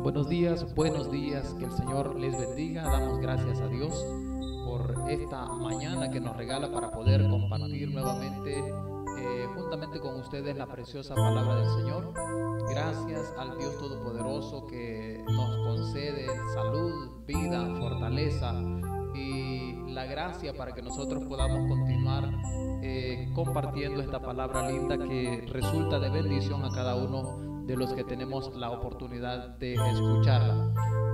Buenos días, que el Señor les bendiga. Damos gracias a Dios por esta mañana que nos regala para poder compartir nuevamente juntamente con ustedes la preciosa palabra del Señor. Gracias al Dios Todopoderoso que nos concede salud, vida, fortaleza y la gracia para que nosotros podamos continuar compartiendo esta palabra linda que resulta de bendición a cada uno de los que tenemos la oportunidad de escucharla.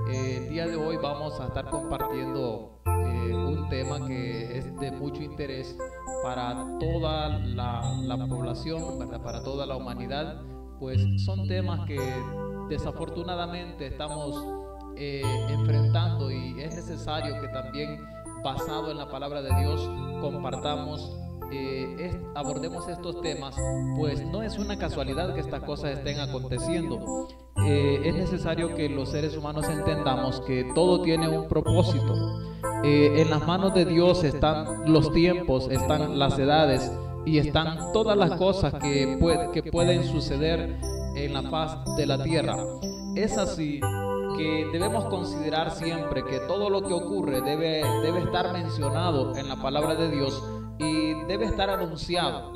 El día de hoy vamos a estar compartiendo un tema que es de mucho interés para toda la población, ¿verdad? Para toda la humanidad, pues son temas que desafortunadamente estamos enfrentando, y es necesario que también, basado en la palabra de Dios, compartamos, abordemos estos temas, pues no es una casualidad que estas cosas estén aconteciendo. Es necesario que los seres humanos entendamos que todo tiene un propósito. En las manos de Dios están los tiempos, están las edades y están todas las cosas que pueden suceder en la faz de la tierra. Es así que debemos considerar siempre que todo lo que ocurre debe estar mencionado en la palabra de Dios y debe estar anunciado.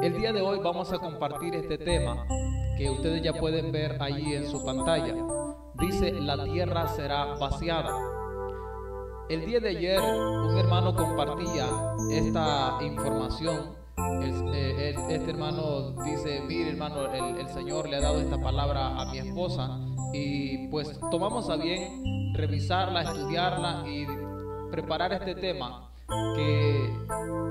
El día de hoy vamos a compartir este tema que ustedes ya pueden ver allí en su pantalla. Dice: la tierra será vaciada. El día de ayer un hermano compartía esta información. Este hermano dice: mire, hermano, el Señor le ha dado esta palabra a mi esposa, y pues tomamos a bien revisarla, estudiarla y preparar este tema, que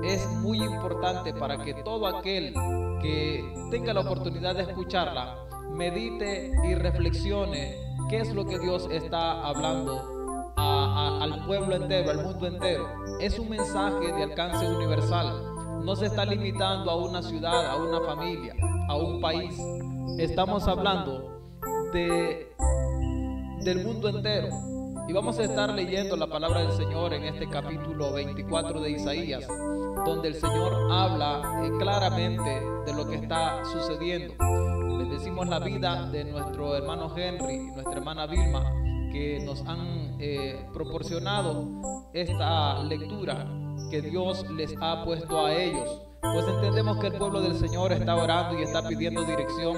es muy importante para que todo aquel que tenga la oportunidad de escucharla medite y reflexione qué es lo que Dios está hablando al pueblo entero, al mundo entero. Es un mensaje de alcance universal. No se está limitando a una ciudad, a una familia, a un país. Estamos hablando del mundo entero. Y vamos a estar leyendo la palabra del Señor en este capítulo 24 de Isaías, donde el Señor habla claramente de lo que está sucediendo. Les decimos la vida de nuestro hermano Henry y nuestra hermana Vilma, que nos han proporcionado esta lectura que Dios les ha puesto a ellos. Pues entendemos que el pueblo del Señor está orando y está pidiendo dirección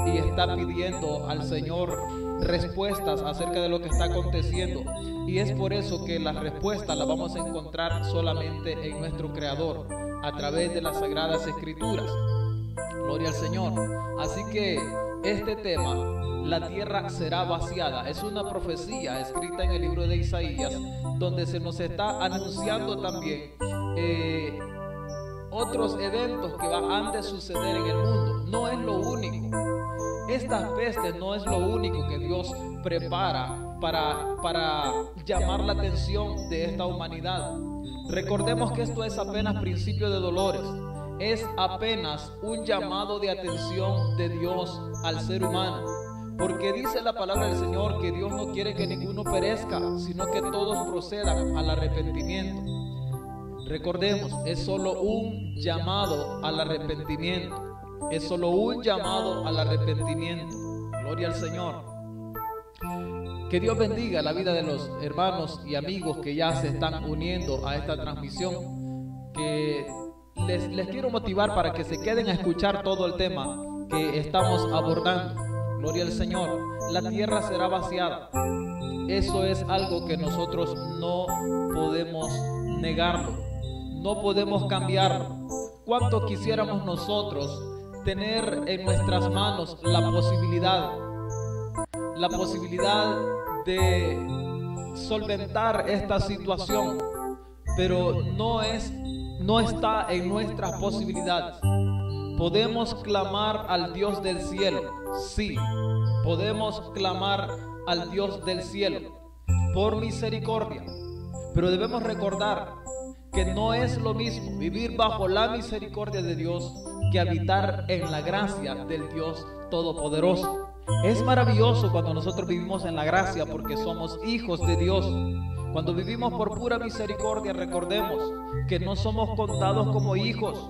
y está pidiendo al Señor respuestas acerca de lo que está aconteciendo, y es por eso que las respuestas las vamos a encontrar solamente en nuestro Creador a través de las Sagradas Escrituras. Gloria al Señor. Así que este tema, la tierra será vaciada, es una profecía escrita en el libro de Isaías, donde se nos está anunciando también otros eventos que han de suceder en el mundo. No es lo único. Estas pestes no es lo único que Dios prepara para llamar la atención de esta humanidad. Recordemos que esto es apenas principio de dolores. Es apenas un llamado de atención de Dios al ser humano. Porque dice la palabra del Señor que Dios no quiere que ninguno perezca, sino que todos procedan al arrepentimiento. Recordemos, es solo un llamado al arrepentimiento. Es solo un llamado al arrepentimiento. Gloria al Señor. Que Dios bendiga la vida de los hermanos y amigos que ya se están uniendo a esta transmisión. Que les quiero motivar para que se queden a escuchar todo el tema que estamos abordando. Gloria al Señor. La tierra será vaciada. Eso es algo que nosotros no podemos negarlo. No podemos cambiarlo. ¿Cuánto quisiéramos nosotros tener en nuestras manos la posibilidad de solventar esta situación? Pero no está en nuestras posibilidades. Podemos clamar al Dios del cielo. Sí, podemos clamar al Dios del cielo por misericordia. Pero debemos recordar que no es lo mismo vivir bajo la misericordia de Dios que habitar en la gracia del Dios Todopoderoso. Es maravilloso cuando nosotros vivimos en la gracia, porque somos hijos de Dios. Cuando vivimos por pura misericordia, recordemos que no somos contados como hijos.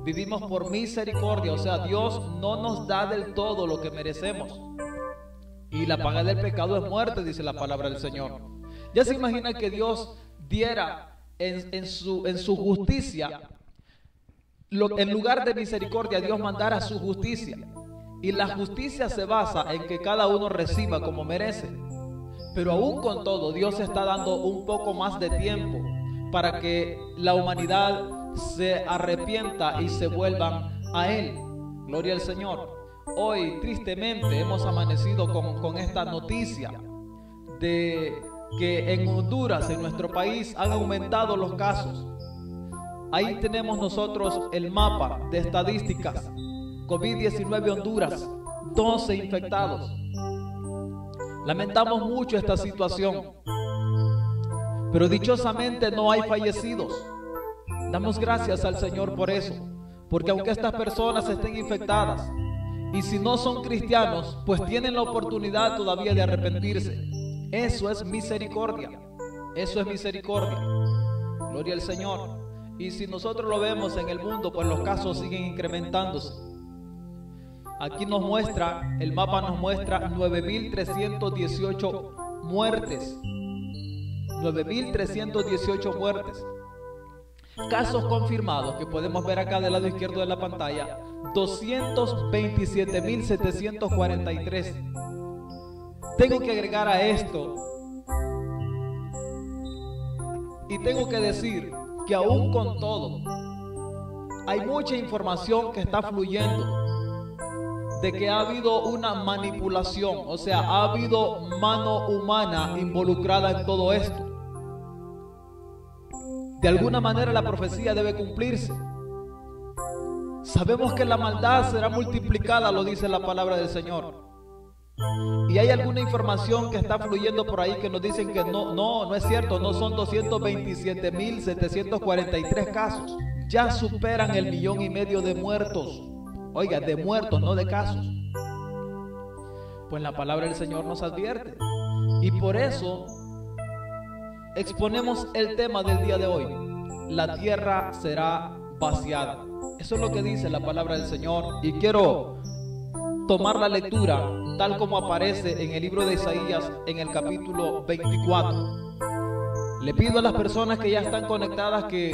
Vivimos por misericordia, o sea, Dios no nos da del todo lo que merecemos. Y la paga del pecado es muerte, dice la palabra del Señor. Ya se imagina que Dios diera en su justicia, en lugar de misericordia, Dios mandara su justicia. Y la justicia se basa en que cada uno reciba como merece. Pero aún con todo, Dios está dando un poco más de tiempo para que la humanidad se arrepienta y se vuelvan a Él. Gloria al Señor. Hoy, tristemente, hemos amanecido con esta noticia de que en Honduras, en nuestro país, han aumentado los casos. Ahí tenemos nosotros el mapa de estadísticas. COVID-19 Honduras, 12 infectados. Lamentamos mucho esta situación, pero dichosamente no hay fallecidos. Damos gracias al Señor por eso, porque aunque estas personas estén infectadas, y si no son cristianos, pues tienen la oportunidad todavía de arrepentirse. Eso es misericordia. Eso es misericordia. Gloria al Señor. Y si nosotros lo vemos en el mundo, pues los casos siguen incrementándose. Aquí nos muestra, el mapa nos muestra 9.318 muertes. 9.318 muertes. Casos confirmados que podemos ver acá del lado izquierdo de la pantalla, 227.743. Tengo que agregar a esto y tengo que decir que aún con todo hay mucha información que está fluyendo de que ha habido una manipulación, o sea, ha habido mano humana involucrada en todo esto. De alguna manera la profecía debe cumplirse. Sabemos que la maldad será multiplicada, lo dice la palabra del Señor. Y hay alguna información que está fluyendo por ahí que nos dicen que no es cierto, no son 227.743 casos. Ya superan el 1,5 millones de muertos. Oiga, de muertos, no de casos. Pues la palabra del Señor nos advierte. Y por eso exponemos el tema del día de hoy. La tierra será vaciada. Eso es lo que dice la palabra del Señor. Y quiero tomar la lectura tal como aparece en el libro de Isaías en el capítulo 24. Le pido a las personas que ya están conectadas que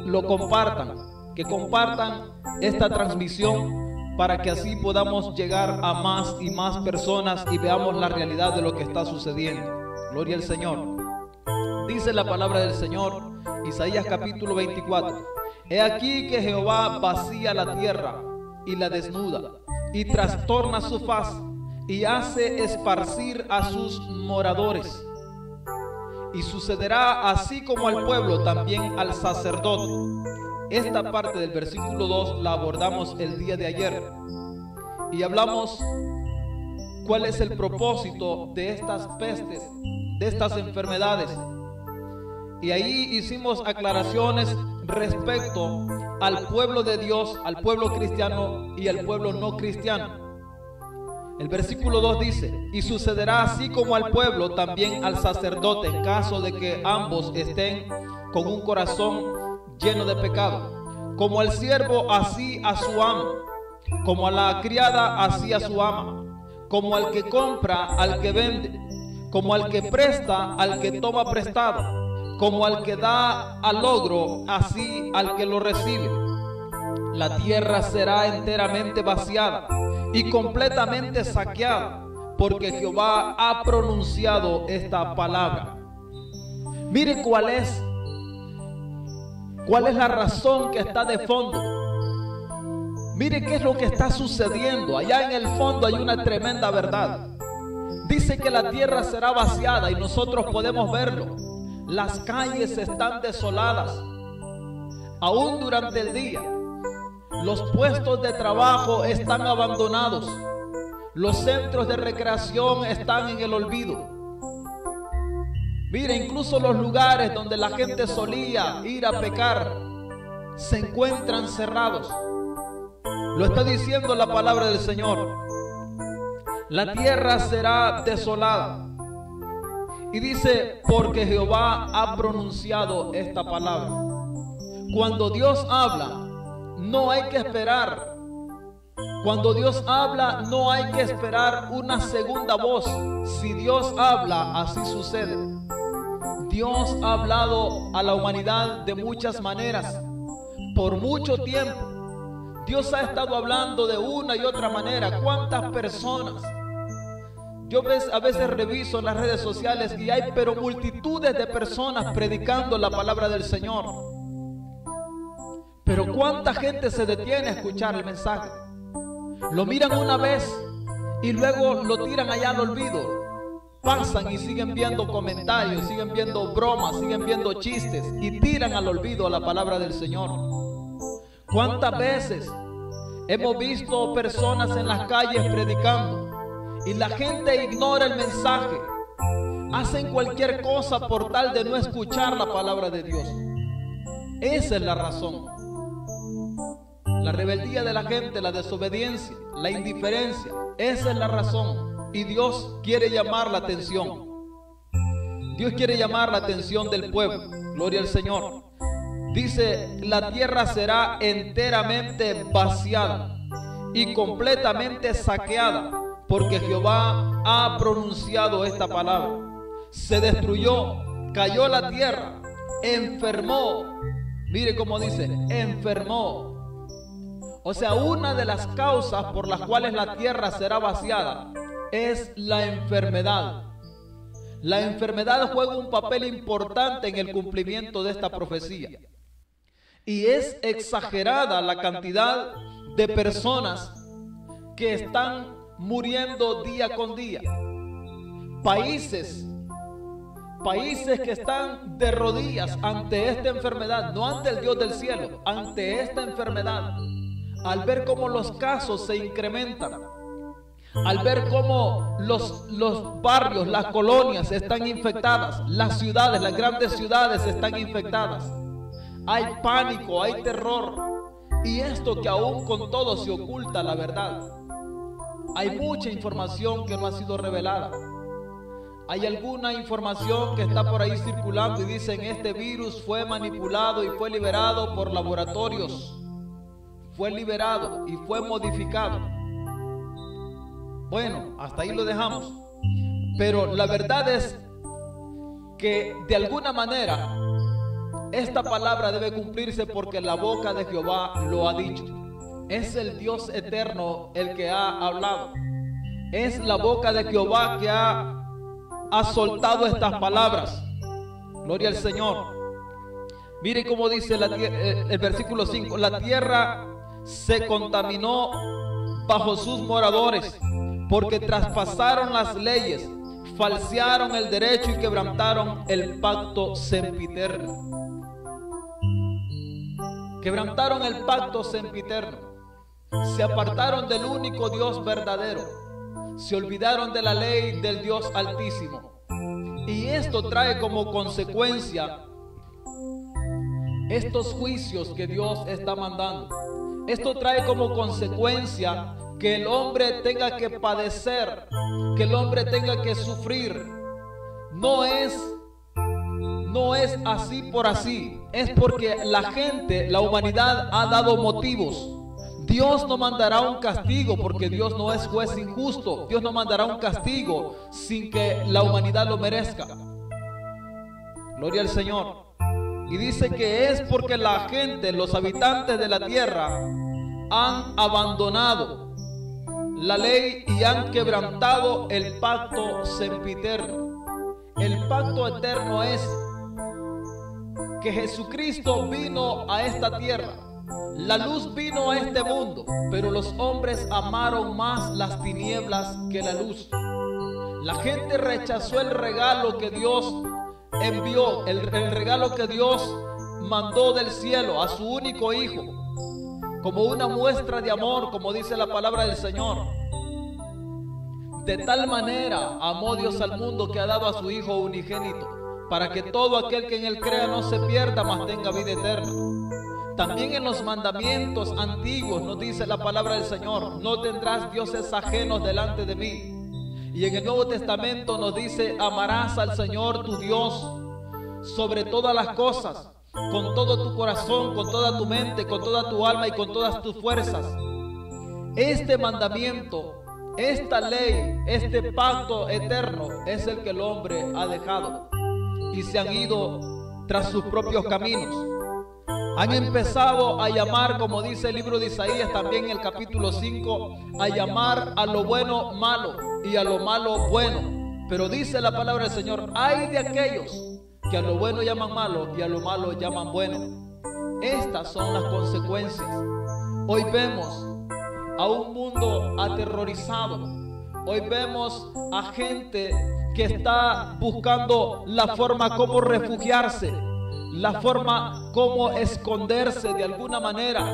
lo compartan, que compartan esta transmisión para que así podamos llegar a más y más personas y veamos la realidad de lo que está sucediendo. Gloria al Señor. Dice la palabra del Señor, Isaías capítulo 24. He aquí que Jehová vacía la tierra y la desnuda, y trastorna su faz, y hace esparcir a sus moradores. Y sucederá así como al pueblo, también al sacerdote. Esta parte del versículo 2 la abordamos el día de ayer, y hablamos cuál es el propósito de estas pestes, de estas enfermedades. Y ahí hicimos aclaraciones respecto al pueblo de Dios, al pueblo cristiano y al pueblo no cristiano. El versículo 2 dice: y sucederá así como al pueblo, también al sacerdote, en caso de que ambos estén con un corazón lleno de pecado. Como al siervo, así a su amo; como a la criada, así a su ama; como al que compra, al que vende; como al que presta, al que toma prestado; como al que da al logro, así al que lo recibe. La tierra será enteramente vaciada y completamente saqueada, porque Jehová ha pronunciado esta palabra. Mire cuál es la razón que está de fondo. Mire qué es lo que está sucediendo. Allá en el fondo hay una tremenda verdad. Dice que la tierra será vaciada y nosotros podemos verlo. Las calles están desoladas, aún durante el día. Los puestos de trabajo están abandonados. Los centros de recreación están en el olvido. Mira, incluso los lugares donde la gente solía ir a pecar se encuentran cerrados. Lo está diciendo la palabra del Señor. La tierra será desolada. Y dice, porque Jehová ha pronunciado esta palabra. Cuando Dios habla, no hay que esperar Cuando Dios habla, no hay que esperar una segunda voz. Si Dios habla, así sucede. Dios ha hablado a la humanidad de muchas maneras, por mucho tiempo. Dios ha estado hablando de una y otra manera. ¿Cuántas personas? Yo a veces reviso en las redes sociales y hay pero multitudes de personas predicando la palabra del Señor. Pero ¿cuánta gente se detiene a escuchar el mensaje? Lo miran una vez y luego lo tiran allá al olvido. Pasan y siguen viendo comentarios, siguen viendo bromas, siguen viendo chistes y tiran al olvido a la palabra del Señor. ¿Cuántas veces hemos visto personas en las calles predicando y la gente ignora el mensaje? Hacen cualquier cosa por tal de no escuchar la palabra de Dios. Esa es la razón. La rebeldía de la gente, la desobediencia, la indiferencia, esa es la razón. Y Dios quiere llamar la atención. Dios quiere llamar la atención del pueblo. Gloria al Señor. Dice, la tierra será enteramente vaciada y completamente saqueada, porque Jehová ha pronunciado esta palabra. Se destruyó, cayó la tierra, enfermó. Mire cómo dice, enfermó. O sea, una de las causas por las cuales la tierra será vaciada es la enfermedad. La enfermedad juega un papel importante en el cumplimiento de esta profecía. Y es exagerada la cantidad de personas que están muriendo día con día. Países que están de rodillas ante esta enfermedad, no ante el Dios del cielo, ante esta enfermedad. Al ver cómo los casos se incrementan, al ver cómo los barrios, las colonias están infectadas, las ciudades, las grandes ciudades están infectadas, hay pánico, hay terror, y esto que aún con todo se oculta la verdad. Hay mucha información que no ha sido revelada. Hay alguna información que está por ahí circulando y dicen este virus fue manipulado y fue liberado por laboratorios. Fue liberado y fue modificado. Bueno, hasta ahí lo dejamos. Pero la verdad es que de alguna manera esta palabra debe cumplirse porque la boca de Jehová lo ha dicho. Es el Dios eterno el que ha hablado. Es la boca de Jehová que ha soltado estas palabras. Gloria al Señor. Mire cómo dice el versículo 5. La tierra se contaminó bajo sus moradores, porque traspasaron las leyes, falsearon el derecho y quebrantaron el pacto sempiterno. Quebrantaron el pacto sempiterno. Se apartaron del único Dios verdadero. Se olvidaron de la ley del Dios Altísimo. Y esto trae como consecuencia estos juicios que Dios está mandando. Esto trae como consecuencia que el hombre tenga que padecer, que el hombre tenga que sufrir. No es así por así, es porque la gente, la humanidad ha dado motivos. Dios no mandará un castigo porque Dios no es juez injusto. Dios no mandará un castigo sin que la humanidad lo merezca. Gloria al Señor. Y dice que es porque la gente, los habitantes de la tierra, han abandonado la ley y han quebrantado el pacto sempiterno. El pacto eterno es que Jesucristo vino a esta tierra. La luz vino a este mundo, pero los hombres amaron más las tinieblas que la luz. La gente rechazó el regalo que Dios envió, el regalo que Dios mandó del cielo a su único hijo, como una muestra de amor, como dice la palabra del Señor. De tal manera amó Dios al mundo que ha dado a su Hijo unigénito, para que todo aquel que en él crea no se pierda, mas tenga vida eterna. También en los mandamientos antiguos nos dice la palabra del Señor: no tendrás dioses ajenos delante de mí. Y en el Nuevo Testamento nos dice: amarás al Señor tu Dios sobre todas las cosas, con todo tu corazón, con toda tu mente, con toda tu alma y con todas tus fuerzas. este mandamiento, esta ley, este pacto eterno es el que el hombre ha dejado y se han ido tras sus propios caminos. Han empezado a llamar, como dice el libro de Isaías también en el capítulo 5, a llamar a lo bueno malo y a lo malo bueno. Pero dice la palabra del Señor: ay de aquellos que a lo bueno llaman malo y a lo malo llaman bueno. Estas son las consecuencias. Hoy vemos a un mundo aterrorizado. Hoy vemos a gente que está buscando la forma como refugiarse, la forma como esconderse de alguna manera,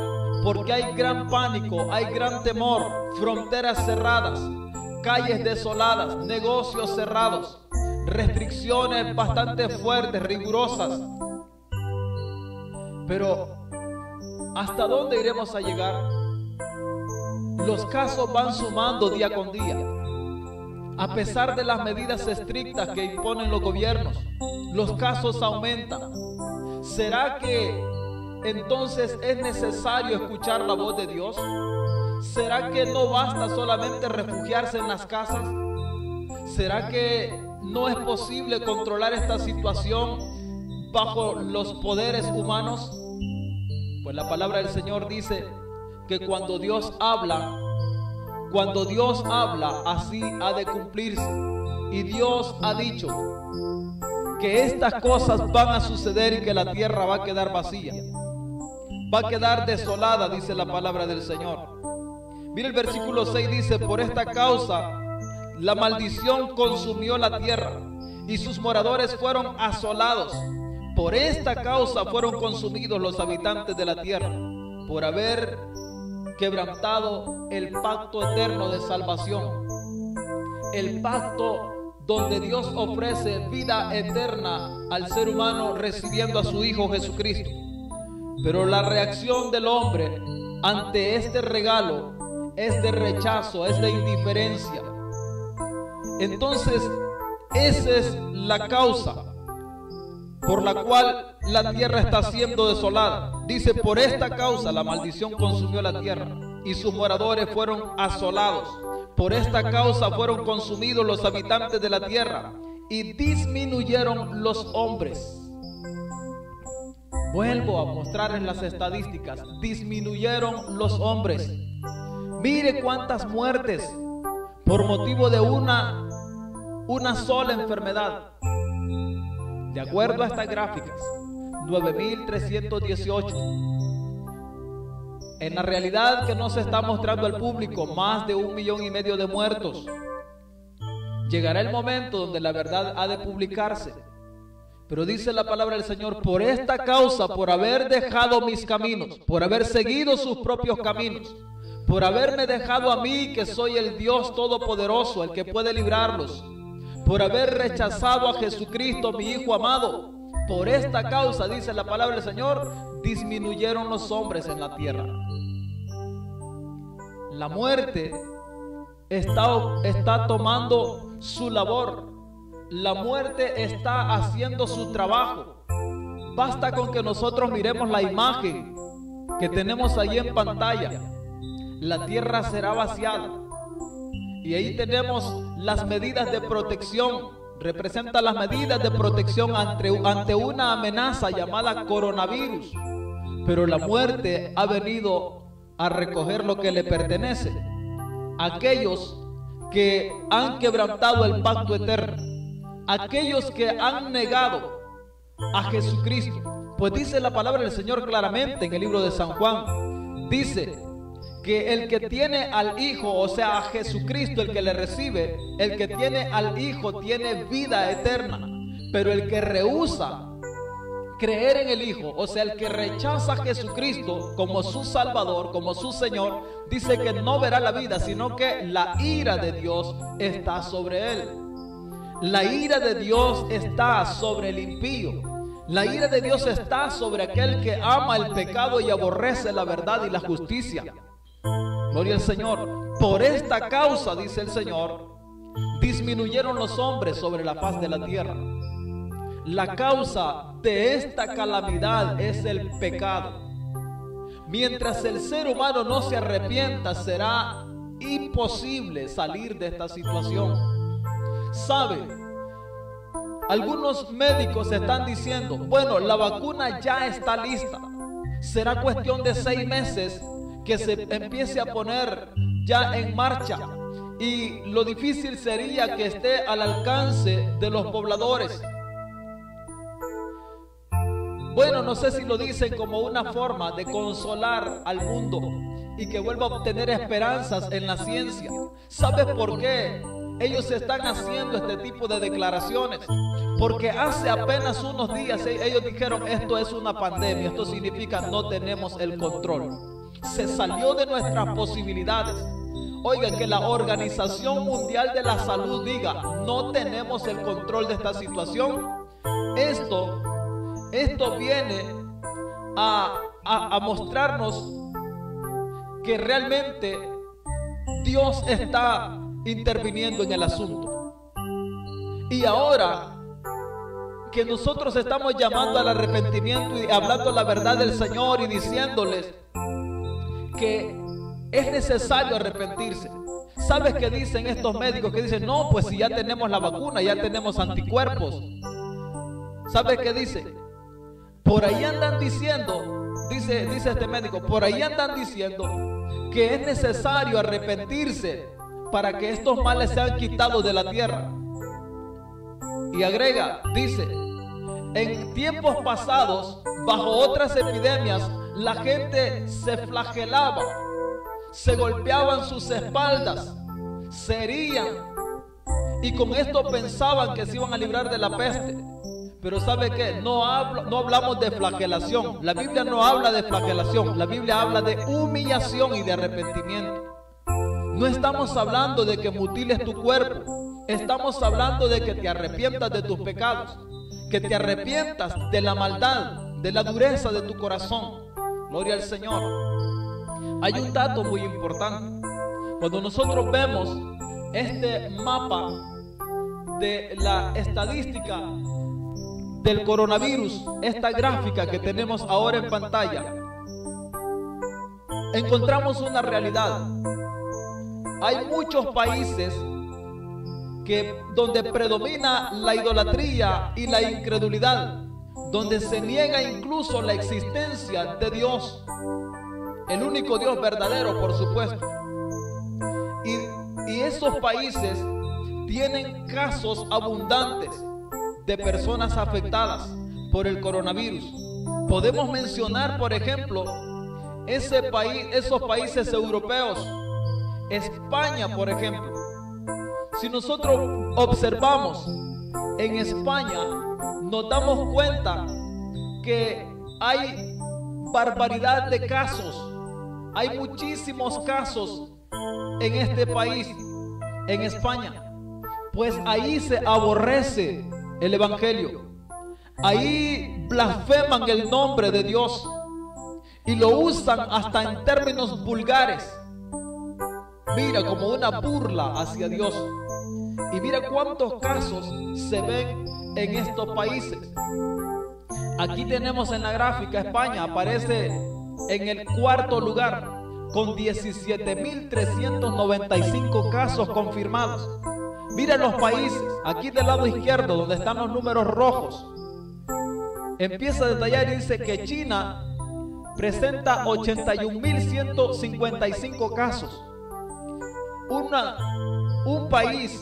porque hay gran pánico, hay gran temor, fronteras cerradas, calles desoladas, negocios cerrados, restricciones bastante fuertes, rigurosas. Pero ¿hasta dónde iremos a llegar? Los casos van sumando día con día. A pesar de las medidas estrictas que imponen los gobiernos, los casos aumentan. ¿Será que entonces es necesario escuchar la voz de Dios? ¿Será que no basta solamente refugiarse en las casas? ¿Será que no es posible controlar esta situación bajo los poderes humanos? Pues la palabra del Señor dice que cuando Dios habla, así ha de cumplirse. Y Dios ha dicho que estas cosas van a suceder y que la tierra va a quedar vacía, va a quedar desolada, dice la palabra del Señor. Mira el versículo 6, dice: por esta causa la maldición consumió la tierra y sus moradores fueron asolados. Por esta causa fueron consumidos los habitantes de la tierra, por haber quebrantado el pacto eterno de salvación, el pacto donde Dios ofrece vida eterna al ser humano recibiendo a su Hijo Jesucristo. Pero la reacción del hombre ante este regalo es de rechazo, es de indiferencia. Entonces, esa es la causa por la cual la tierra está siendo desolada. Dice: por esta causa la maldición consumió la tierra y sus moradores fueron asolados. Por esta causa fueron consumidos los habitantes de la tierra y disminuyeron los hombres. Vuelvo a mostrarles las estadísticas. Disminuyeron los hombres. Mire cuántas muertes por motivo de una sola enfermedad. De acuerdo a estas gráficas, 9.318. En la realidad que no se está mostrando al público, más de 1,5 millones de muertos. Llegará el momento donde la verdad ha de publicarse. Pero dice la palabra del Señor: por esta causa, por haber dejado mis caminos, por haber seguido sus propios caminos, por haberme dejado a mí, que soy el Dios Todopoderoso, el que puede librarlos, por haber rechazado a Jesucristo, mi Hijo amado, por esta causa, dice la palabra del Señor, disminuyeron los hombres en la tierra. La muerte está tomando su labor. La muerte está haciendo su trabajo. Basta con que nosotros miremos la imagen que tenemos ahí en pantalla. La tierra será vaciada. Y ahí tenemos las medidas de protección. Representa las medidas de protección ante una amenaza llamada coronavirus. Pero la muerte ha venido a recoger lo que le pertenece. Aquellos que han quebrantado el pacto eterno, aquellos que han negado a Jesucristo. Pues dice la palabra del Señor claramente en el libro de San Juan, dice que el que tiene al Hijo, o sea a Jesucristo, el que le recibe, el que tiene al Hijo tiene vida eterna. Pero el que rehúsa creer en el Hijo, o sea el que rechaza a Jesucristo como su Salvador, como su Señor, dice que no verá la vida, sino que la ira de Dios está sobre él. La ira de Dios está sobre el impío. La ira de Dios está sobre aquel que ama el pecado y aborrece la verdad y la justicia. Gloria al Señor. Por esta causa, dice el Señor, disminuyeron los hombres sobre la faz de la tierra. La causa de esta calamidad es el pecado. Mientras el ser humano no se arrepienta, será imposible salir de esta situación. ¿Sabe? Algunos médicos están diciendo, bueno, la vacuna ya está lista. Será cuestión de 6 meses que se empiece a poner ya en marcha. Y lo difícil sería que esté al alcance de los pobladores. Bueno, no sé si lo dicen como una forma de consolar al mundo y que vuelva a obtener esperanzas en la ciencia. ¿Sabes por qué ellos están haciendo este tipo de declaraciones? Porque hace apenas unos días ellos dijeron, esto es una pandemia, esto significa no tenemos el control. Se salió de nuestras posibilidades. Oigan, que la Organización Mundial de la Salud diga, no tenemos el control de esta situación. Esto viene a mostrarnos que realmente Dios está interviniendo en el asunto. Y ahora que nosotros estamos llamando al arrepentimiento y hablando la verdad del Señor y diciéndoles que es necesario arrepentirse. ¿Sabes qué dicen estos médicos? Que dicen, no, pues si ya tenemos la vacuna, ya tenemos anticuerpos. ¿Sabes qué dice? Por ahí andan diciendo, dice este médico, por ahí andan diciendo que es necesario arrepentirse para que estos males sean quitados de la tierra. Y agrega, dice, en tiempos pasados, bajo otras epidemias, la gente se flagelaba, se golpeaban sus espaldas, se herían, y con esto pensaban que se iban a librar de la peste. Pero ¿sabe qué? No hablamos de flagelación. La Biblia no habla de flagelación. La Biblia habla de humillación y de arrepentimiento. No estamos hablando de que mutiles tu cuerpo. Estamos hablando de que te arrepientas de tus pecados, que te arrepientas de la maldad, de la dureza de tu corazón. Gloria al Señor. Hay un dato muy importante. Cuando nosotros vemos este mapa de la estadística del coronavirus, esta gráfica que tenemos ahora en pantalla, encontramos una realidad. Hay muchos países donde predomina la idolatría y la incredulidad, donde se niega incluso la existencia de Dios, el único Dios verdadero, por supuesto. Y esos países tienen casos abundantes de personas afectadas por el coronavirus. Podemos mencionar, por ejemplo, esos países europeos, España, por ejemplo. Si nosotros observamos en España, nos damos cuenta que hay barbaridad de casos. Hay muchísimos casos en este país, en España. Pues ahí se aborrece el evangelio. Ahí blasfeman el nombre de Dios y lo usan hasta en términos vulgares. Mira, como una burla hacia Dios. Y mira cuántos casos se ven en estos países. Aquí tenemos en la gráfica, España aparece en el 4º lugar con 17.395 casos confirmados. Mira los países, aquí del lado izquierdo, donde están los números rojos. Empieza a detallar y dice que China presenta 81.155 casos. Un país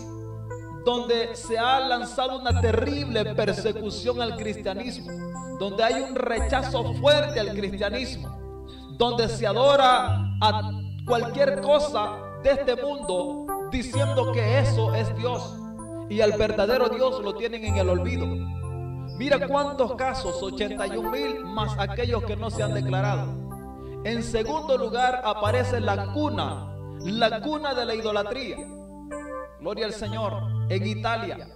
donde se ha lanzado una terrible persecución al cristianismo, donde hay un rechazo fuerte al cristianismo, donde se adora a cualquier cosa de este mundo, diciendo que eso es Dios, y al verdadero Dios lo tienen en el olvido. Mira cuántos casos, 81.000 más aquellos que no se han declarado. En segundo lugar aparece la cuna de la idolatría. Gloria al Señor. En Italia.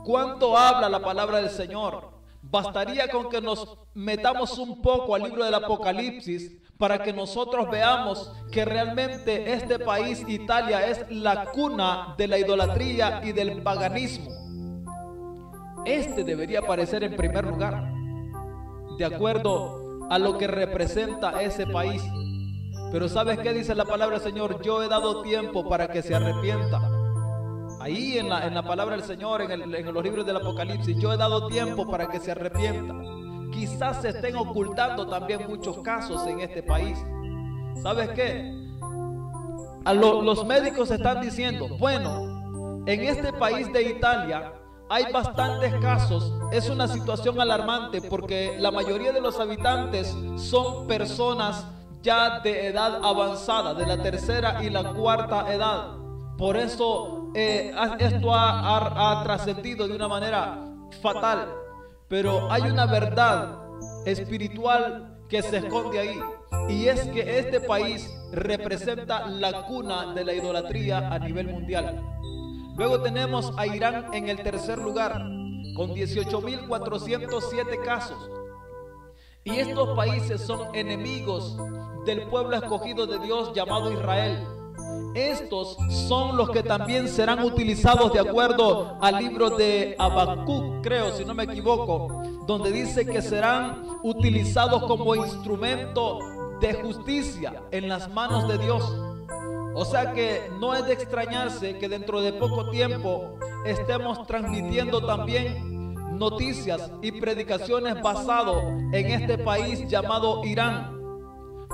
¿Cuánto habla la palabra del Señor? Bastaría con que nos metamos un poco al libro del Apocalipsis para que nosotros veamos que realmente este país, Italia, es la cuna de la idolatría y del paganismo. Este debería aparecer en primer lugar, de acuerdo a lo que representa ese país. Pero ¿sabes qué dice la palabra del Señor? Yo he dado tiempo para que se arrepienta. Ahí en la palabra del Señor, en los libros del Apocalipsis, yo he dado tiempo para que se arrepienta. Quizás se estén ocultando también muchos casos en este país. ¿Sabes qué? Los médicos están diciendo, bueno, en este país de Italia hay bastantes casos. Es una situación alarmante porque la mayoría de los habitantes son personas ya de edad avanzada, de la tercera y la cuarta edad. Por eso esto ha trascendido de una manera fatal. Pero hay una verdad espiritual que se esconde ahí, y es que este país representa la cuna de la idolatría a nivel mundial. Luego tenemos a Irán en el tercer lugar, con 18.407 casos. Y estos países son enemigos del pueblo escogido de Dios llamado Israel. Estos son los que también serán utilizados de acuerdo al libro de Habacuc, creo, si no me equivoco, donde dice que serán utilizados como instrumento de justicia en las manos de Dios. O sea que no es de extrañarse que dentro de poco tiempo estemos transmitiendo también noticias y predicaciones basado en este país llamado Irán,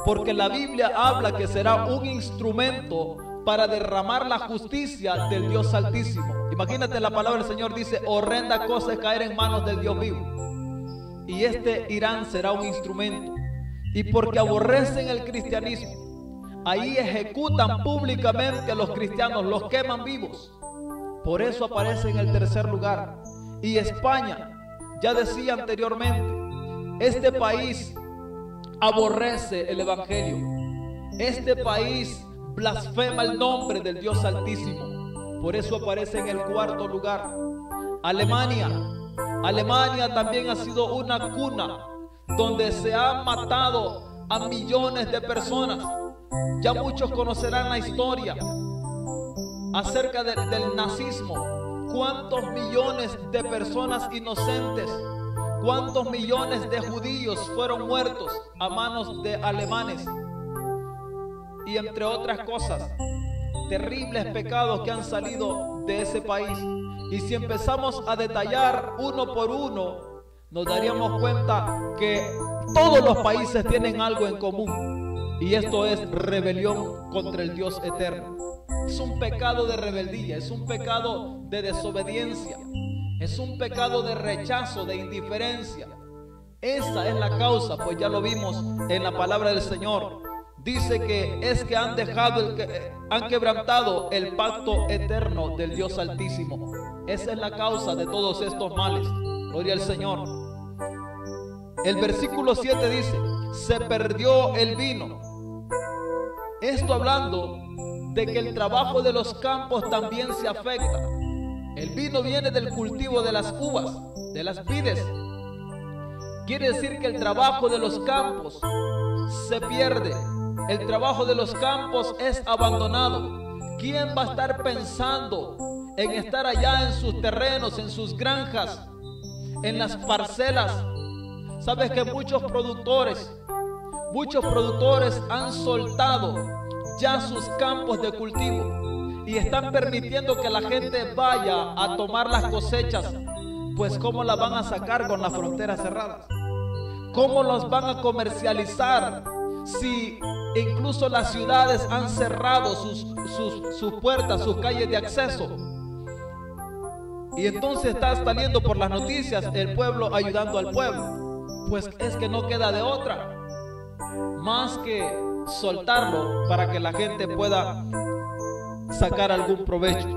porque la Biblia habla que será un instrumento para derramar la justicia del Dios Altísimo. Imagínate, la palabra del Señor dice, horrenda cosa es caer en manos del Dios vivo. Y este Irán será un instrumento. Y porque aborrecen el cristianismo, ahí ejecutan públicamente a los cristianos, los queman vivos. Por eso aparece en el tercer lugar. Y España, ya decía anteriormente, este país aborrece el evangelio. Este país blasfema el nombre del Dios Altísimo. Por eso aparece en el cuarto lugar. Alemania también ha sido una cuna donde se han matado a millones de personas. Ya muchos conocerán la historia acerca del nazismo. ¿Cuántos millones de personas inocentes, cuántos millones de judíos fueron muertos a manos de alemanes? Y entre otras cosas, terribles pecados que han salido de ese país. Y si empezamos a detallar uno por uno, nos daríamos cuenta que todos los países tienen algo en común, y esto es rebelión contra el Dios eterno. Es un pecado de rebeldía, es un pecado de desobediencia, es un pecado de rechazo, de indiferencia. Esa es la causa, pues ya lo vimos en la palabra del Señor. Dice que es que han quebrantado el pacto eterno del Dios Altísimo. Esa es la causa de todos estos males. Gloria al Señor. El versículo 7 dice, se perdió el vino. Esto hablando de que el trabajo de los campos también se afecta. El vino viene del cultivo de las uvas, de las vides. Quiere decir que el trabajo de los campos se pierde. El trabajo de los campos es abandonado. ¿Quién va a estar pensando en estar allá en sus terrenos, en sus granjas, en las parcelas? Sabes que muchos productores han soltado ya sus campos de cultivo y están permitiendo que la gente vaya a tomar las cosechas. Pues ¿cómo las van a sacar con las fronteras cerradas? ¿Cómo las van a comercializar si incluso las ciudades han cerrado sus puertas, sus calles de acceso? Y entonces está saliendo por las noticias el pueblo ayudando al pueblo. Pues es que no queda de otra más que soltarlo para que la gente pueda sacar algún provecho.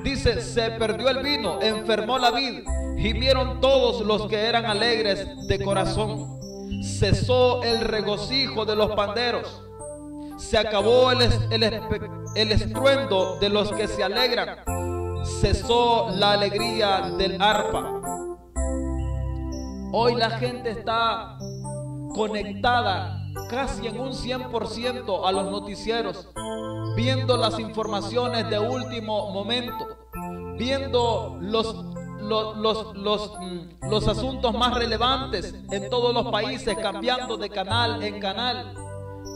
Dice, se perdió el vino, enfermó la vid, gimieron todos los que eran alegres de corazón. Cesó el regocijo de los panderos, se acabó el estruendo de los que se alegran, cesó la alegría del arpa. Hoy la gente está conectada casi en un 100% a los noticieros, viendo las informaciones de último momento, viendo los los asuntos más relevantes en todos los países, cambiando de canal en canal.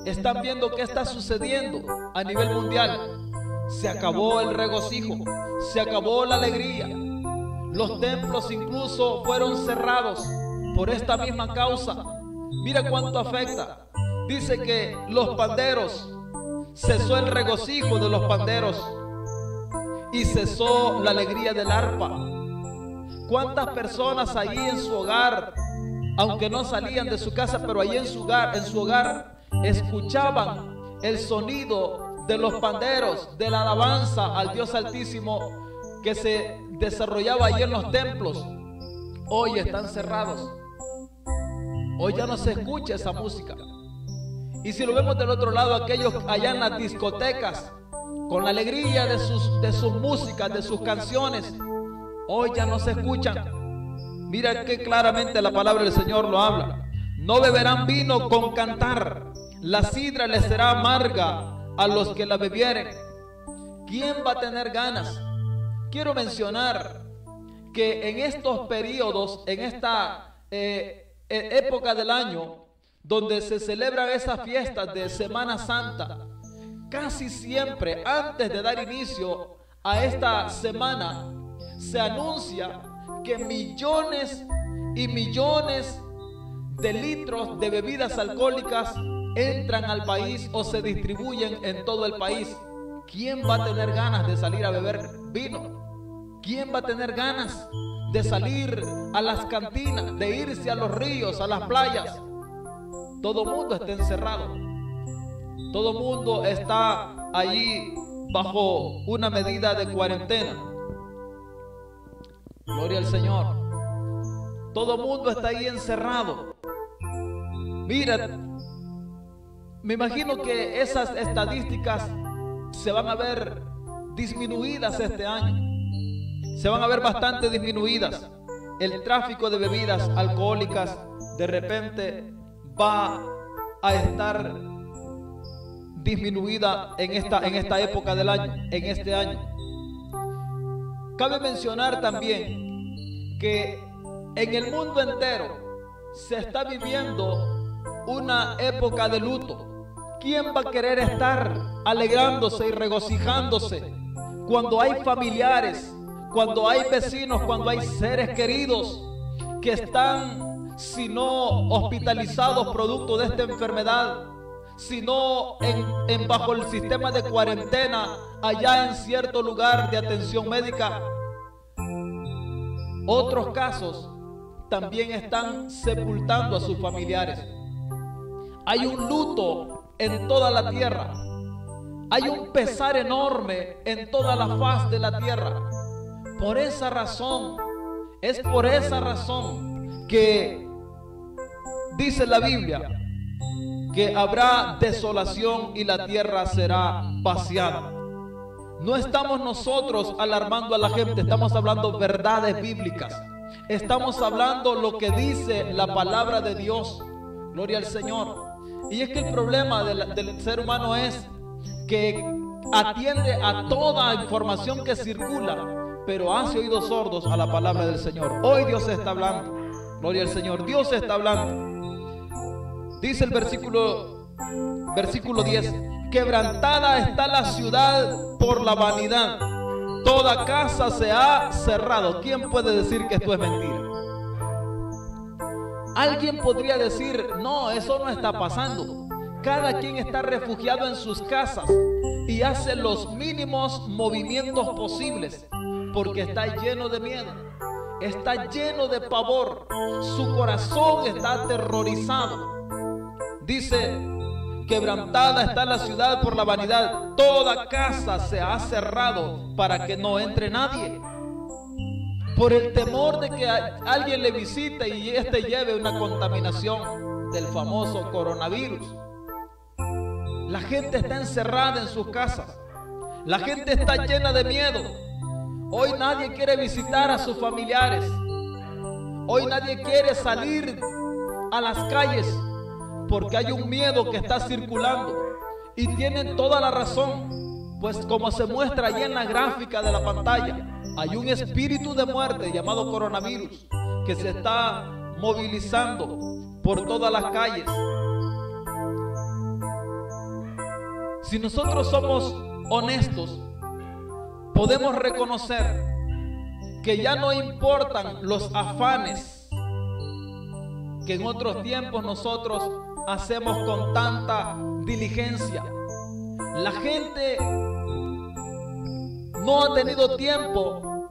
Están viendo qué está sucediendo a nivel mundial. Se acabó el regocijo, se acabó la alegría. Los templos incluso fueron cerrados por esta misma causa. Mira cuánto afecta. Dice que los panderos, cesó el regocijo de los panderos y cesó la alegría del arpa. ¿Cuántas personas allí en su hogar, aunque no salían de su casa, pero allí en su hogar escuchaban el sonido de los panderos, de la alabanza al Dios Altísimo que se desarrollaba allí en los templos? Hoy están cerrados. Hoy ya no se escucha esa música. Y si lo vemos del otro lado, aquellos allá en las discotecas, con la alegría de sus músicas, de sus canciones, hoy ya no se escuchan. Mira que claramente la palabra del Señor lo habla. No beberán vino con cantar, la sidra les será amarga a los que la bebieren. ¿Quién va a tener ganas? Quiero mencionar que en estos periodos, en esta época del año, donde se celebran esas fiestas de Semana Santa, casi siempre antes de dar inicio a esta semana, se anuncia que millones y millones de litros de bebidas alcohólicas entran al país o se distribuyen en todo el país. ¿Quién va a tener ganas de salir a beber vino? ¿Quién va a tener ganas de salir a las cantinas, de irse a los ríos, a las playas? Todo el mundo está encerrado. Todo el mundo está allí bajo una medida de cuarentena. Gloria al Señor. Todo el mundo está ahí encerrado. Mira, me imagino que esas estadísticas se van a ver disminuidas este año. Se van a ver bastante disminuidas. El tráfico de bebidas alcohólicas de repente va a estar disminuida en esta época del año, en este año. Cabe mencionar también que en el mundo entero se está viviendo una época de luto. ¿Quién va a querer estar alegrándose y regocijándose cuando hay familiares, cuando hay vecinos, cuando hay seres queridos que están, si no hospitalizados producto de esta enfermedad, sino bajo el sistema de cuarentena allá en cierto lugar de atención médica? Otros casos también están sepultando a sus familiares. Hay un luto en toda la tierra. Hay un pesar enorme en toda la faz de la tierra. Por esa razón, es por esa razón que dice la Biblia que habrá desolación y la tierra será vaciada. No estamos nosotros alarmando a la gente, estamos hablando verdades bíblicas. Estamos hablando lo que dice la palabra de Dios. Gloria al Señor. Y es que el problema del ser humano es que atiende a toda información que circula, pero hace oídos sordos a la palabra del Señor. Hoy Dios está hablando. Gloria al Señor. Dios está hablando. Dice el versículo 10: quebrantada está la ciudad por la vanidad, toda casa se ha cerrado. ¿Quién puede decir que esto es mentira? Alguien podría decir, no, eso no está pasando. Cada quien está refugiado en sus casas y hace los mínimos movimientos posibles porque está lleno de miedo, está lleno de pavor, su corazón está aterrorizado. Dice: quebrantada está la ciudad por la vanidad, toda casa se ha cerrado para que no entre nadie, por el temor de que alguien le visite y éste lleve una contaminación del famoso coronavirus. La gente está encerrada en sus casas, la gente está llena de miedo. Hoy nadie quiere visitar a sus familiares, hoy nadie quiere salir a las calles porque hay un miedo que está circulando. Y tienen toda la razón, pues como se muestra allí en la gráfica de la pantalla, Hay un espíritu de muerte llamado coronavirus que se está movilizando por todas las calles. Si nosotros somos honestos, podemos reconocer que ya no importan los afanes que en otros tiempos nosotros hacemos con tanta diligencia. La gente no ha tenido tiempo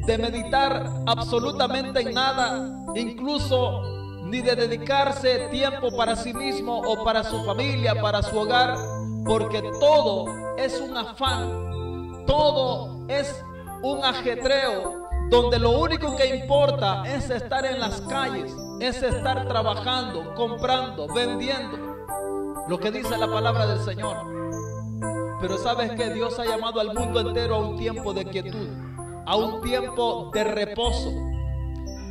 de meditar absolutamente en nada, incluso ni de dedicarse tiempo para sí mismo o para su familia, para su hogar, porque todo es un afán, todo es un ajetreo, donde lo único que importa es estar en las calles, es estar trabajando, comprando, vendiendo, lo que dice la palabra del Señor. Pero sabes que Dios ha llamado al mundo entero a un tiempo de quietud, a un tiempo de reposo.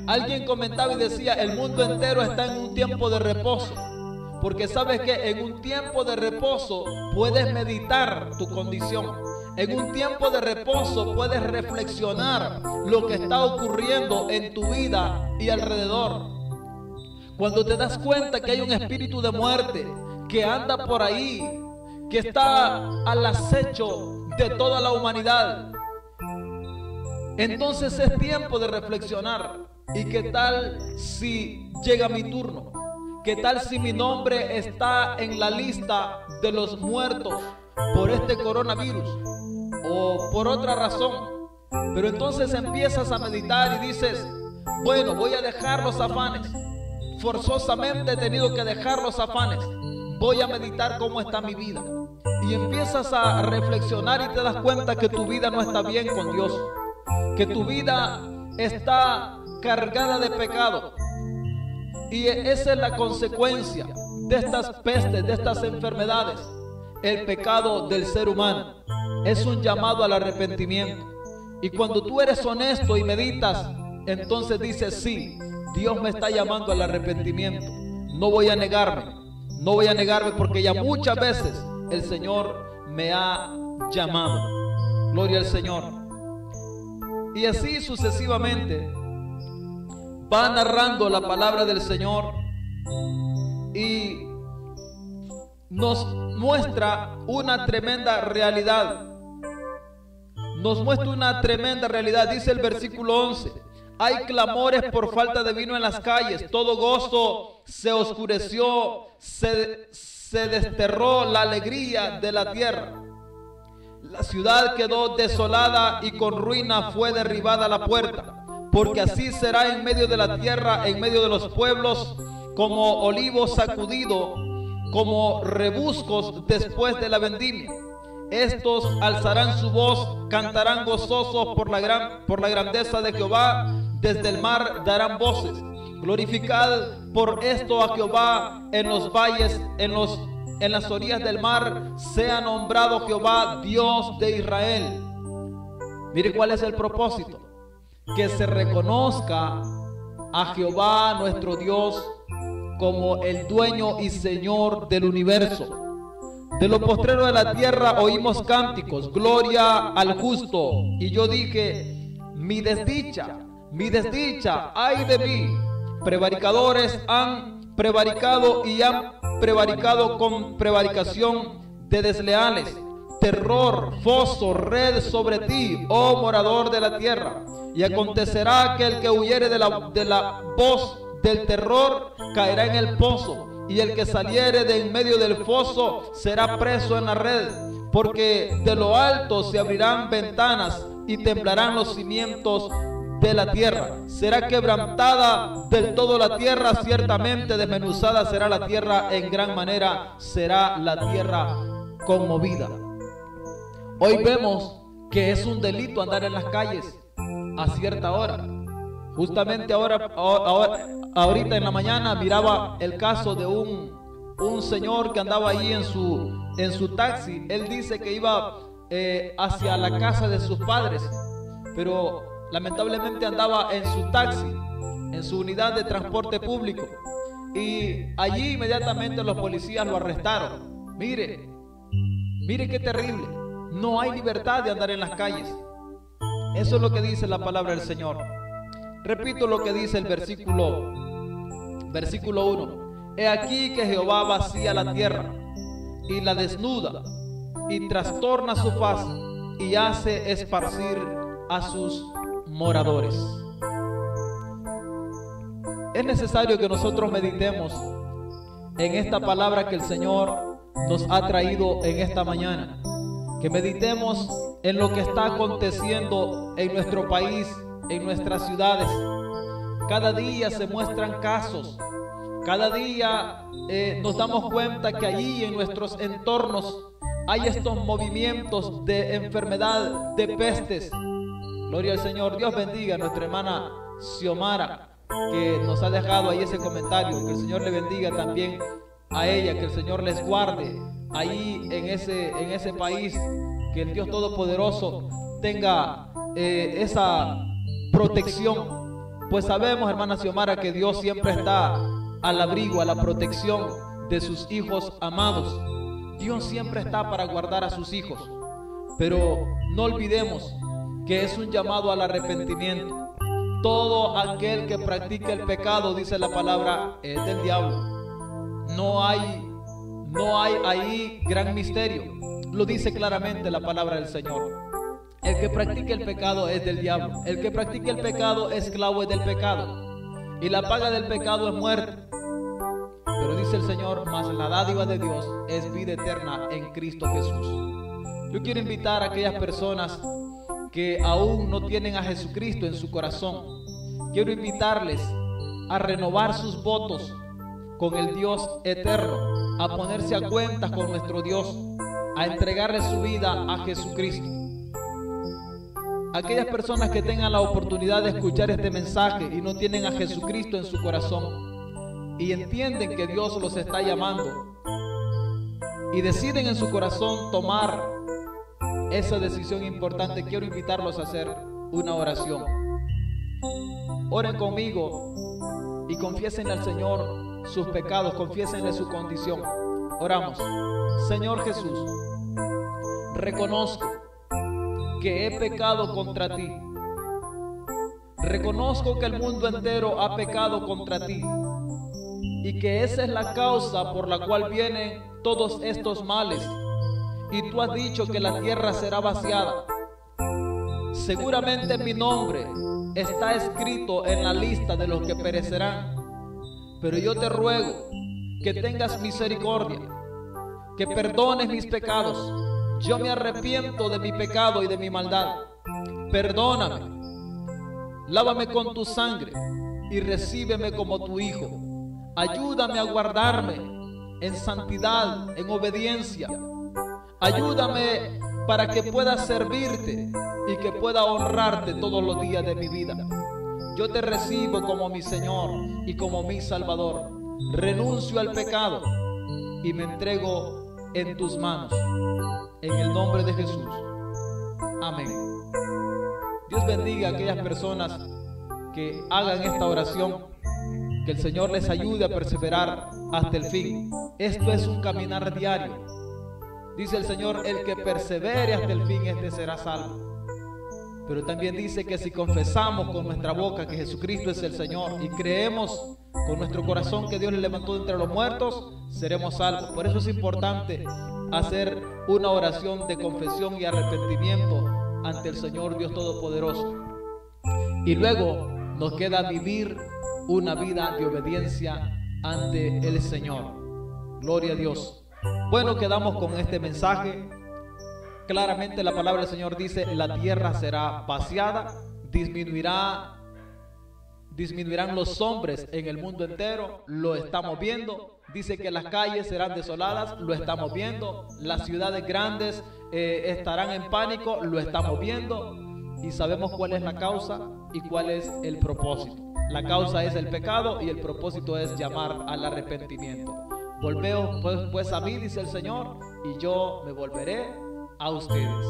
Alguien comentaba y decía, el mundo entero está en un tiempo de reposo, porque sabes que en un tiempo de reposo puedes meditar tu condición. En un tiempo de reposo puedes reflexionar lo que está ocurriendo en tu vida y alrededor. Cuando te das cuenta que hay un espíritu de muerte que anda por ahí, que está al acecho de toda la humanidad, entonces es tiempo de reflexionar. ¿Y qué tal si llega mi turno? ¿Qué tal si mi nombre está en la lista de los muertos por este coronavirus o por otra razón? Pero entonces empiezas a meditar y dices, bueno, voy a dejar los afanes. Forzosamente he tenido que dejar los afanes. Voy a meditar cómo está mi vida. Y empiezas a reflexionar y te das cuenta que tu vida no está bien con Dios, que tu vida está cargada de pecado. Y esa es la consecuencia de estas pestes, de estas enfermedades. El pecado del ser humano es un llamado al arrepentimiento. Y cuando tú eres honesto y meditas, entonces dices, sí, Dios me está llamando al arrepentimiento. No voy a negarme, no voy a negarme, porque ya muchas veces el Señor me ha llamado. Gloria al Señor. Y así sucesivamente va narrando la palabra del Señor y nos muestra una tremenda realidad. Nos muestra una tremenda realidad. Dice el versículo 11: hay clamores por falta de vino en las calles, todo gozo se oscureció, se desterró la alegría de la tierra. La ciudad quedó desolada y con ruina fue derribada la puerta. Porque así será en medio de la tierra, en medio de los pueblos, como olivo sacudido, como rebuscos después de la vendimia. Estos alzarán su voz, cantarán gozosos por la grandeza de Jehová. Desde el mar darán voces. Glorificad por esto a Jehová en los valles, en las orillas del mar. Sea nombrado Jehová, Dios de Israel. Mire cuál es el propósito: que se reconozca a Jehová nuestro Dios como el dueño y Señor del universo. De lo postrero de la tierra oímos cánticos, gloria al justo. Y yo dije, mi desdicha, ay de mí. Prevaricadores han prevaricado y han prevaricado con prevaricación de desleales. Terror, foso, red sobre ti, oh morador de la tierra. Y acontecerá que el que huyere de la voz del terror caerá en el pozo, y el que saliere de en medio del foso será preso en la red. Porque de lo alto se abrirán ventanas y temblarán los cimientos de la tierra. Será quebrantada del todo la tierra, ciertamente desmenuzada será la tierra en gran manera, será la tierra conmovida. Hoy vemos que es un delito andar en las calles a cierta hora. Justamente ahorita en la mañana miraba el caso de un señor que andaba ahí en su taxi. Él dice que iba hacia la casa de sus padres, pero lamentablemente andaba en su taxi, en su unidad de transporte público, y allí inmediatamente los policías lo arrestaron. Mire qué terrible. No hay libertad de andar en las calles. Eso es lo que dice la palabra del Señor. Repito lo que dice el versículo 1. He aquí que Jehová vacía la tierra y la desnuda y trastorna su faz y hace esparcir a sus moradores. Es necesario que nosotros meditemos en esta palabra que el Señor nos ha traído en esta mañana, que meditemos en lo que está aconteciendo en nuestro país, en nuestras ciudades. Cada día se muestran casos, cada día nos damos cuenta que allí en nuestros entornos hay estos movimientos de enfermedad, de pestes. Gloria al Señor. Dios bendiga a nuestra hermana Xiomara, que nos ha dejado ahí ese comentario. Que el Señor le bendiga también a ella, que el Señor les guarde ahí en ese país, que el Dios Todopoderoso tenga esa protección. Pues sabemos, hermana Xiomara, que Dios siempre está al abrigo, a la protección de sus hijos amados. Dios siempre está para guardar a sus hijos, pero no olvidemos que es un llamado al arrepentimiento. Todo aquel que practica el pecado, dice la palabra, es del diablo. No hay ahí gran misterio. Lo dice claramente la palabra del Señor. El que practica el pecado es del diablo. El que practica el pecado, esclavo es del pecado. Y la paga del pecado es muerte. Pero dice el Señor, mas la dádiva de Dios es vida eterna en Cristo Jesús. Yo quiero invitar a aquellas personas que aún no tienen a Jesucristo en su corazón. Quiero invitarles a renovar sus votos con el Dios eterno, a ponerse a cuentas con nuestro Dios, a entregarle su vida a Jesucristo. Aquellas personas que tengan la oportunidad de escuchar este mensaje y no tienen a Jesucristo en su corazón y entienden que Dios los está llamando y deciden en su corazón tomar esa decisión importante, quiero invitarlos a hacer una oración. Oren conmigo y confiesen al Señor sus pecados, confiésenle su condición. Oramos. Señor Jesús, reconozco que he pecado contra ti. Reconozco que el mundo entero ha pecado contra ti y que esa es la causa por la cual vienen todos estos males. Y tú has dicho que la tierra será vaciada. Seguramente mi nombre está escrito en la lista de los que perecerán. Pero yo te ruego que tengas misericordia, que perdones mis pecados. Yo me arrepiento de mi pecado y de mi maldad. Perdóname, lávame con tu sangre y recíbeme como tu hijo. Ayúdame a guardarme en santidad, en obediencia. Ayúdame para que pueda servirte y que pueda honrarte todos los días de mi vida. Yo te recibo como mi Señor y como mi Salvador. Renuncio al pecado y me entrego en tus manos. En el nombre de Jesús. Amén. Dios bendiga a aquellas personas que hagan esta oración. Que el Señor les ayude a perseverar hasta el fin. Esto es un caminar diario. Dice el Señor, el que persevere hasta el fin, este será salvo. Pero también dice que si confesamos con nuestra boca que Jesucristo es el Señor y creemos con nuestro corazón que Dios le levantó de entre los muertos, seremos salvos. Por eso es importante hacer una oración de confesión y arrepentimiento ante el Señor Dios Todopoderoso. Y luego nos queda vivir una vida de obediencia ante el Señor. Gloria a Dios. Bueno, quedamos con este mensaje. Claramente la palabra del Señor dice, la tierra será vaciada, disminuirán los hombres en el mundo entero, lo estamos viendo. Dice que las calles serán desoladas, lo estamos viendo. Las ciudades grandes estarán en pánico, lo estamos viendo. Y sabemos cuál es la causa y cuál es el propósito. La causa es el pecado y el propósito es llamar al arrepentimiento. Volveos pues a mí, dice el Señor, y yo me volveré a ustedes.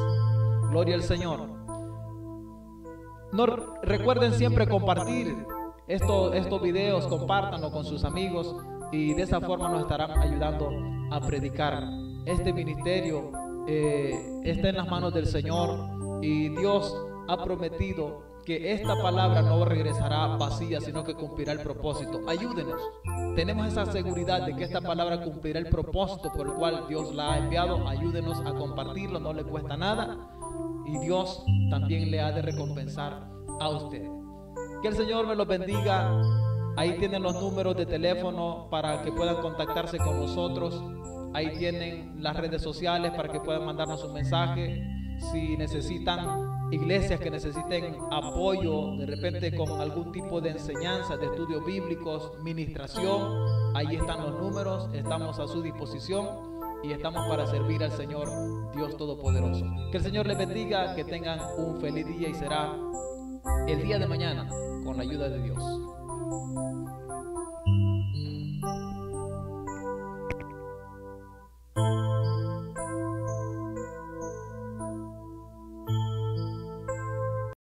Gloria al Señor. No, recuerden siempre compartir estos videos, compártanlo con sus amigos y de esa forma nos estarán ayudando a predicar. Este ministerio está en las manos del Señor y Dios ha prometido que esta palabra no regresará vacía, sino que cumplirá el propósito. Ayúdenos. Tenemos esa seguridad de que esta palabra cumplirá el propósito por el cual Dios la ha enviado. Ayúdenos a compartirlo, no le cuesta nada. Y Dios también le ha de recompensar a usted. Que el Señor me los bendiga. Ahí tienen los números de teléfono para que puedan contactarse con nosotros. Ahí tienen las redes sociales para que puedan mandarnos un mensaje. Si necesitan iglesias que necesiten apoyo, de repente con algún tipo de enseñanza, de estudios bíblicos, ministración, ahí están los números, estamos a su disposición y estamos para servir al Señor Dios Todopoderoso. Que el Señor les bendiga, que tengan un feliz día y será el día de mañana con la ayuda de Dios.